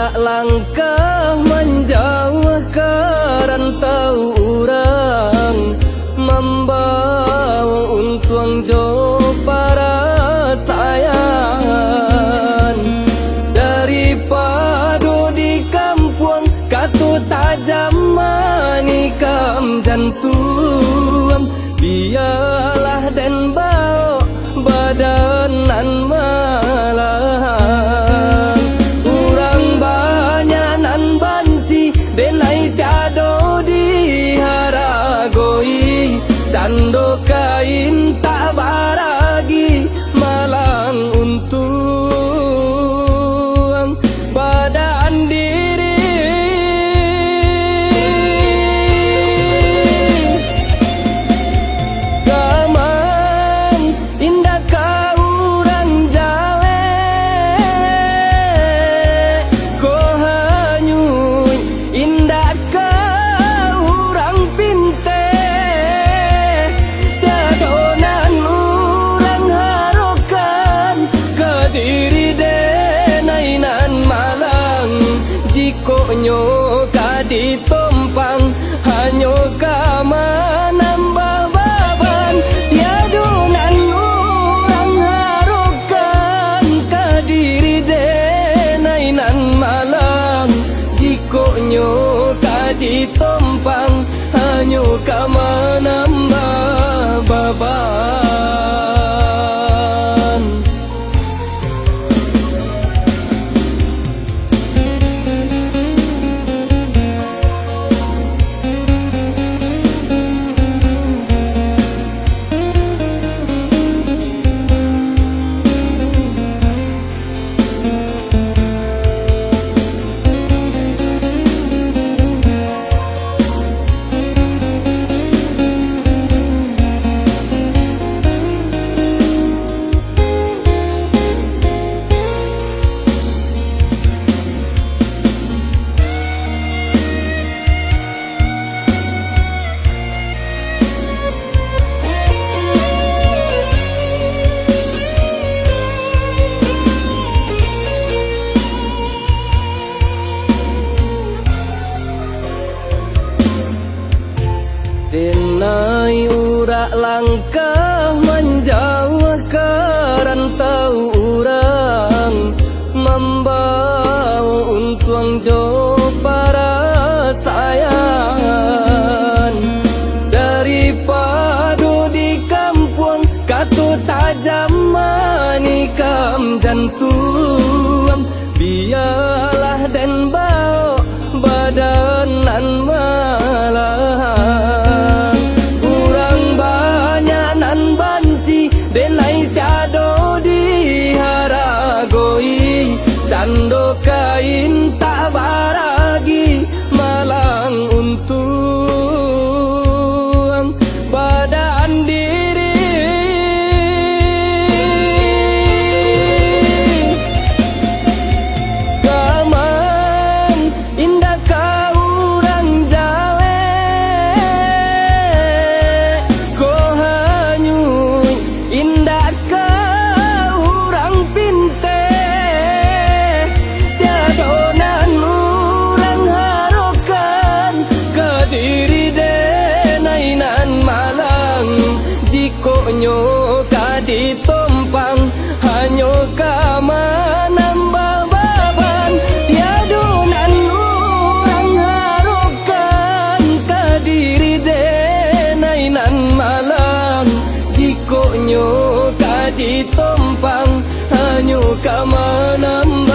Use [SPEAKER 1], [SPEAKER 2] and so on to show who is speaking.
[SPEAKER 1] urak langkah menjauh ke rantau urang, membawa untuang jo para sayang. Daripada di kampung katu tajam manikam jantung, biarlah dan bau badanan malang. Urang banyak nan banci denai tiado diharagoi, cando kain tak baragi malang untung badan diri. Gaman indah ka urang jawe, ko hanyui indah ka urang pinte. Dadonan urang harokan ke diri denainan malang, jikonyo ka ditompang hanyo ka manambah baban. Yadunan urang harokan ke diri denainan malang, jikonyo ka ditompang hanyo ka manambah baban. Denai urak langkah menjauh ke rantau urang, membawa untuang jo para sayang. Daripada di kampung katu tajam manikam jantung, biarlah dan bau badanan malang. Denai tiado diharagoi, cando kain tak baragi malang untung badan diri. Gaman indah ka urang jawe, ko hanyui indah ka urang pinte. Dadonan urang harokan ke diri denainan malang, jikonyo ka ditompang hanyo ka manambah baban. Yadunan urang harokan ke diri denainan malang, jikonyo ka ditompang hanyo ka manambah